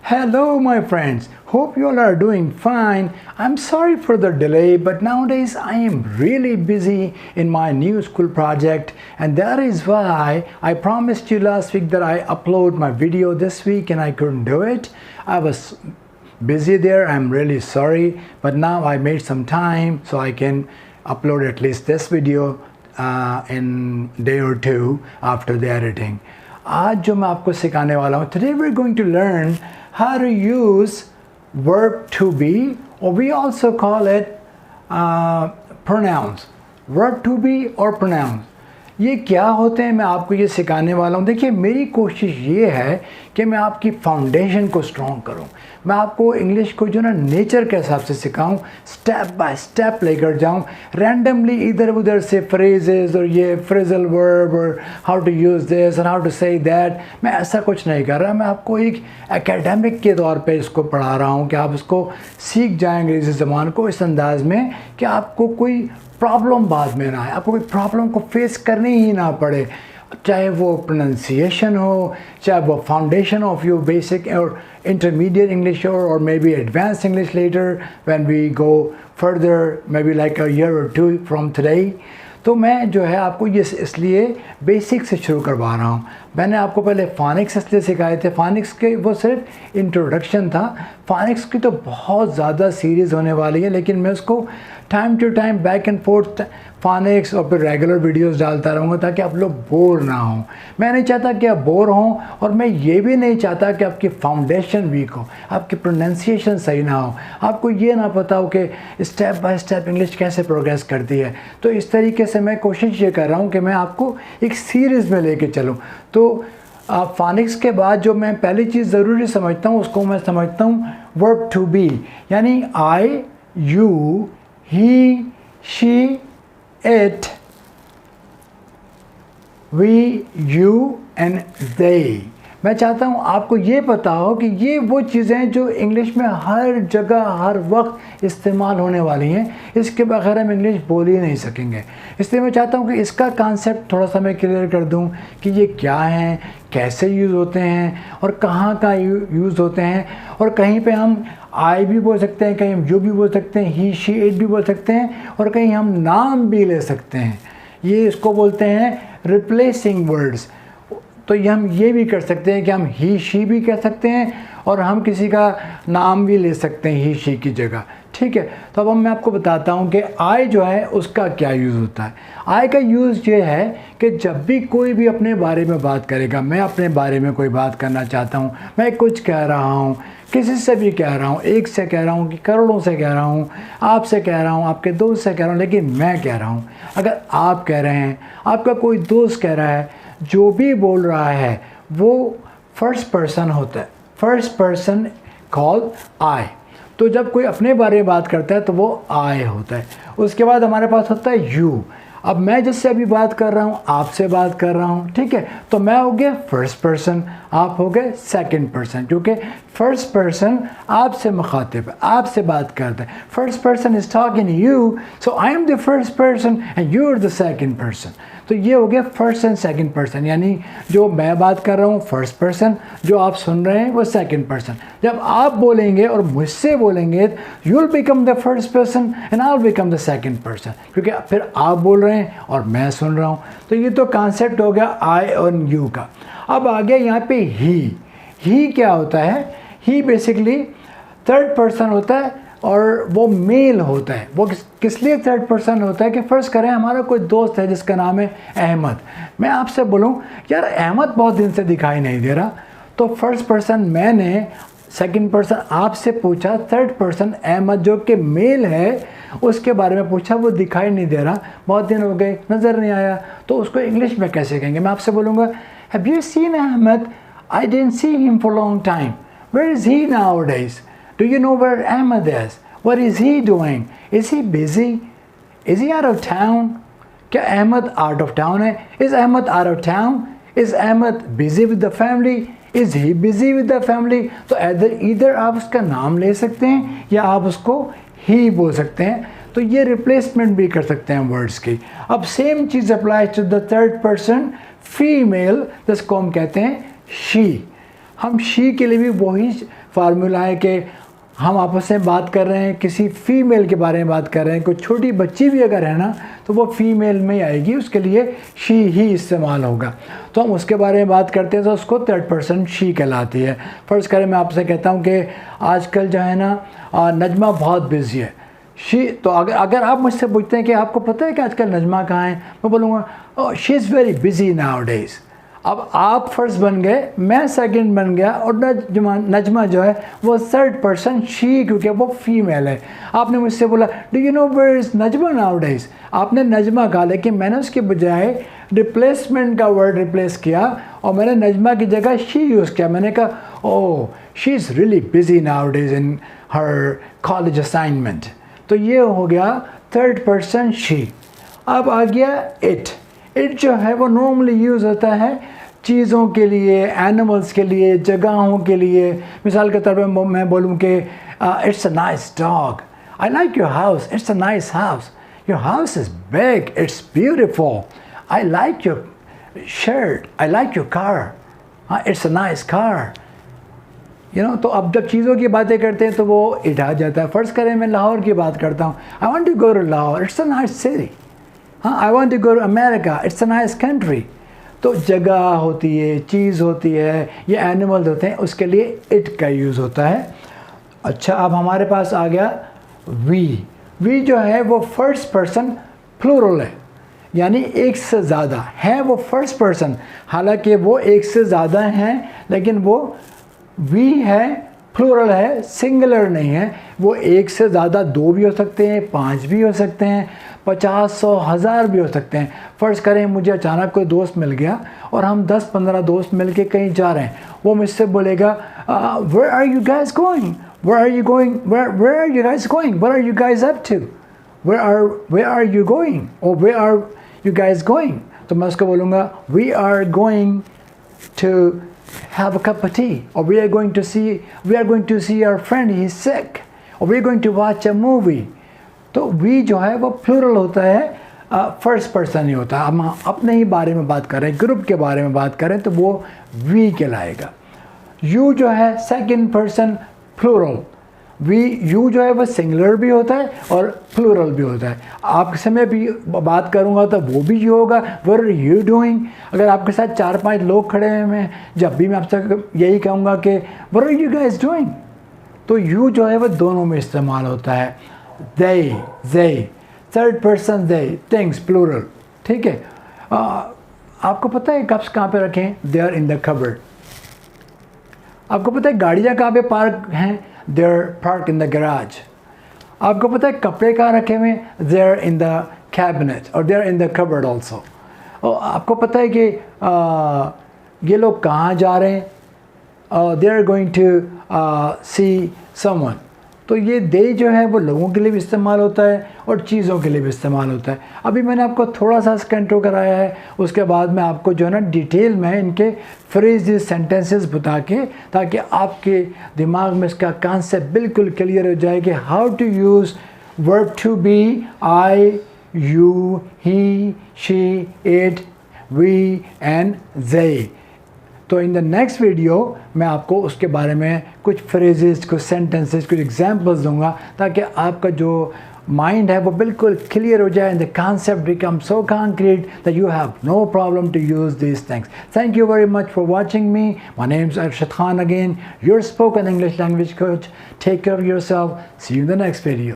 Hello, my friends. Hope you all are doing fine. I'm sorry for the delay, but nowadays I am really busy in my new school project, and that is why I promised you last week that I upload my video this week and I couldn't do it. I was busy there. I'm really sorry, but now I made some time so I can upload at least this video in day or two after the editing. आज जो मैं आपको सिखाने वाला हूँ, today we're going to learn how to use verb to be, or we also call it pronouns. Verb to be or pronouns. ये क्या होते हैं मैं आपको ये सिखाने वाला हूँ. देखिए, मेरी कोशिश ये है कि मैं आपकी फाउंडेशन को स्ट्रॉन्ग करूँ. मैं आपको इंग्लिश को जो ना नेचर के हिसाब से सिखाऊं, स्टेप बाय स्टेप लेकर जाऊं. रैंडमली इधर उधर से फ्रेजेस और ये फ्रेजल वर्ब और हाउ टू यूज़ दिस और हाउ टू से दैट, मैं ऐसा कुछ नहीं कर रहा. मैं आपको एक एकेडमिक के तौर पे इसको पढ़ा रहा हूं कि आप इसको सीख जाएं अंग्रेज़ी ज़बान को इस अंदाज में कि आपको कोई प्रॉब्लम बाद में ना आए, आपको कोई प्रॉब्लम को फेस करनी ही ना पड़े, चाहे वो प्रोनाउंसिएशन हो, चाहे वो फाउंडेशन ऑफ योर बेसिक और intermediate English or maybe advanced English later when we go further, maybe like a year or two from today. तो मैं जो है आपको ये इसलिए बेसिक से शुरू करवा रहा हूँ. मैंने आपको पहले फ़ोनिक्स इसलिए सिखाए थे. फ़ोनिक्स के वो सिर्फ इंट्रोडक्शन था. फ़ोनिक्स की तो बहुत ज़्यादा सीरीज़ होने वाली है, लेकिन मैं उसको time to time back and forth phonics और फिर रेगुलर वीडियोस डालता रहूँगा ताकि आप लोग बोर ना हों. मैं नहीं चाहता कि आप बोर हों, और मैं ये भी नहीं चाहता कि आपकी फाउंडेशन वीक हो, आपकी प्रोनाउंसिएशन सही ना हो, आपको ये ना पता हो कि स्टेप बाय स्टेप इंग्लिश कैसे प्रोग्रेस करती है. तो इस तरीके से मैं कोशिश ये कर रहा हूँ कि मैं आपको एक सीरीज़ में लेके चलूँ. तो फ़ोनिक्स के बाद जो मैं पहली चीज़ ज़रूरी समझता हूँ उसको मैं समझता हूँ वर्ब टू बी, यानी I, you, he, she, it, we, you and they. मैं चाहता हूँ आपको ये पता हो कि ये वो चीज़ें जो इंग्लिश में हर जगह हर वक्त इस्तेमाल होने वाली हैं. इसके बगैर हम इंग्लिश बोल ही नहीं सकेंगे. इसलिए मैं चाहता हूँ कि इसका कॉन्सेप्ट थोड़ा सा मैं क्लियर कर दूँ कि ये क्या हैं, कैसे यूज़ होते हैं और कहाँ यूज़ होते हैं. और कहीं पे हम आई भी बोल सकते हैं, कहीं हम यू भी बोल सकते हैं, ही, शी, इट भी बोल सकते हैं, और कहीं हम नाम भी ले सकते हैं. ये इसको बोलते हैं रिप्लेसिंग वर्ड्स. तो ये हम ये भी कर सकते हैं कि हम ही, शी भी कह सकते हैं और हम किसी का नाम भी ले सकते हैं ही, शी की जगह. ठीक है. तो अब मैं आपको बताता हूँ कि आई जो है उसका क्या यूज़ होता है. आई का यूज़ ये है कि जब भी कोई भी अपने बारे में बात करेगा, मैं अपने बारे में कोई बात करना चाहता हूँ, मैं कुछ कह रहा हूँ, किसी से भी कह रहा हूँ, एक से कह रहा हूँ कि करोड़ों से कह रहा हूँ, आपसे कह रहा हूँ, आपके दोस्त से कह रहा हूँ, लेकिन मैं कह रहा हूँ. अगर आप कह रहे हैं, आपका कोई दोस्त कह रहा है, जो भी बोल रहा है वो फर्स्ट पर्सन होता है. फर्स्ट पर्सन कॉल आई. तो जब कोई अपने बारे में बात करता है तो वो आई होता है. उसके बाद हमारे पास होता है यू. अब मैं जिससे अभी बात कर रहा हूँ, आपसे बात कर रहा हूँ, ठीक है. तो मैं हो गया फर्स्ट पर्सन, आप हो गए सेकंड पर्सन, क्योंकि फर्स्ट पर्सन आपसे मुखातिब है, आपसे बात करता है. First person is talking you, so I am the first person and you are the second person. तो ये हो गया फर्स्ट एंड सेकंड पर्सन, यानी जो मैं बात कर रहा हूँ फर्स्ट पर्सन, जो आप सुन रहे हैं वो सेकंड पर्सन. जब आप बोलेंगे और मुझसे बोलेंगे, you will become the first person and I will become the second person, क्योंकि फिर आप बोल रहे हैं और मैं सुन रहा हूँ. तो ये तो कॉन्सेप्ट हो गया आई और यू का. अब आ गया यहाँ पे ही. ही क्या होता है? ही बेसिकली थर्ड पर्सन होता है और वो मेल होता है. वो किस लिए थर्ड पर्सन होता है कि फ़र्ज़ करें हमारा कोई दोस्त है जिसका नाम है अहमद. मैं आपसे बोलूं यार अहमद बहुत दिन से दिखाई नहीं दे रहा, तो फर्स्ट पर्सन मैंने, सेकंड पर्सन आपसे पूछा, थर्ड पर्सन अहमद जो कि मेल है उसके बारे में पूछा, वो दिखाई नहीं दे रहा, बहुत दिन हो गए, नज़र नहीं आया. तो उसको इंग्लिश में कैसे कहेंगे? मैं आपसे बोलूँगा have you seen Ahmed? I didn't see him for long time. Where is he nowadays? Do you know where Ahmed is? What is he doing? Is he busy? Is he out of town? क्या Ahmad out of town है? Is Ahmed out of town? Is Ahmed busy with the family? Is he busy with the family? तो either आप उसका नाम ले सकते हैं या आप उसको ही बोल सकते हैं. तो ये रिप्लेसमेंट भी कर सकते हैं वर्ड्स की. अब सेम चीज़ apply to the third person female, जिसको हम कहते हैं शी. हम शी के लिए भी वही फार्मूला है कि हम आपस में बात कर रहे हैं, किसी फीमेल के बारे में बात कर रहे हैं, कोई छोटी बच्ची भी अगर है ना तो वो फीमेल में ही आएगी, उसके लिए शी ही इस्तेमाल होगा। तो हम उसके बारे में बात करते हैं तो उसको थर्ड पर्सन शी कहलाती है। फ़र्ज़ करें मैं आपसे कहता हूँ कि आजकल जो है ना नजमा बहुत बिज़ी है, शी। तो अगर आप मुझसे पूछते हैं कि आपको पता है कि आजकल नजमा कहाँ है, मैं बोलूँगा she is very busy now days. अब आप फर्स्ट बन गए, मैं सेकंड बन गया, और नजमा जो है वो थर्ड पर्सन शी, क्योंकि वो फीमेल है। आपने मुझसे बोला do you know where is Najma nowadays, आपने नजमा कहा, लेकिन मैंने उसके बजाय रिप्लेसमेंट का वर्ड रिप्लेस किया और मैंने नजमा की जगह शी यूज़ किया। मैंने कहा ओह she is really busy now days in her college assignment. तो ये हो गया थर्ड पर्सन शी। अब आ गया इट। इट जो है वो नॉर्मली यूज़ होता है चीज़ों के लिए, एनिमल्स के लिए, जगहों के लिए। मिसाल के तौर पर मैं बोलूँ कि it's a nice dog, I like your house, it's a nice house, your house is big, it's beautiful, I like your shirt, I like your car, it's a nice car. तो अब जब चीज़ों की बातें करते हैं तो वो इट आ जाता है। फ़र्ज़ करें मैं लाहौर की बात करता हूँ, I want to go to Lahore, it's a nice city, I want to go to America, it's a nice country. तो जगह होती है, चीज़ होती है, ये एनिमल्स होते हैं, उसके लिए इट का यूज़ होता है। अच्छा, अब हमारे पास आ गया वी। वी जो है वो फर्स्ट पर्सन प्लूरल है, यानी एक से ज़्यादा है वो फर्स्ट पर्सन। हालांकि वो एक से ज़्यादा हैं, लेकिन वो वी है, प्लूरल है, सिंगुलर नहीं है। वो एक से ज़्यादा दो भी हो सकते हैं, पाँच भी हो सकते हैं, 50, 100, 1000 भी हो सकते हैं। फ़र्ज़ करें मुझे अचानक कोई दोस्त मिल गया और हम 10-15 दोस्त मिल के कहीं जा रहे हैं, वो मुझसे बोलेगा where are you guys going, where are you going, where are you guys going, where are you guys up to, where are you going, और where are you guys going. तो मैं उसको बोलूँगा we are going to have a cup of tea, or we are going to see our friend, he's sick, or we are going to watch a movie। तो we जो है वो plural होता है, फर्स्ट पर्सन ही होता है। हम अपने ही बारे में बात करें, ग्रुप के बारे में बात करें तो वो we कहलाएगा। you जो है सेकंड पर्सन प्लूरल, यू जो है वो सिंगुलर भी होता है और प्लूरल भी होता है। आपसे मैं भी बात करूँगा तो वो भी यू होगा, व्हाट आर यू डूइंग। अगर आपके साथ 4-5 लोग खड़े हैं, मैं जब भी मैं आपसे यही कहूँगा कि what are you guys doing, तो यू जो है वो दोनों में इस्तेमाल होता है। they, third person they, things plural, ठीक है। आपको पता है कप्स कहाँ पे रखें, they are in the cupboard. आपको पता है गाड़ियाँ कहाँ पे पार्क हैं, they are parked in the garage। आपको पता है कपड़े कहाँ रखे हुए हैं, they are in the cabinet or they are in the cupboard also। और आपको पता है कि ये लोग कहाँ जा रहे हैं, they are going to see someone। तो ये दे जो है वो लोगों के लिए भी इस्तेमाल होता है और चीज़ों के लिए भी इस्तेमाल होता है। अभी मैंने आपको थोड़ा सा कंट्रो कराया है, उसके बाद मैं आपको जो है ना डिटेल में इनके फ्रेजेस, सेंटेंसेस बता के, ताकि आपके दिमाग में इसका कॉन्सेप्ट बिल्कुल क्लियर हो जाए कि how to use verb to be, I, you, he, she, it, we and they। तो इन द नेक्स्ट वीडियो मैं आपको उसके बारे में कुछ फ्रेजेस, कुछ सेंटेंसेस, कुछ एग्जांपल्स दूंगा, ताकि आपका जो माइंड है वो बिल्कुल क्लियर हो जाए and the concept become so concrete that you have no problem to use these things. Thank you very much for watching me. My name is Arshad Khan again, your spoken English language coach. Take care of yourself. See you in the next video.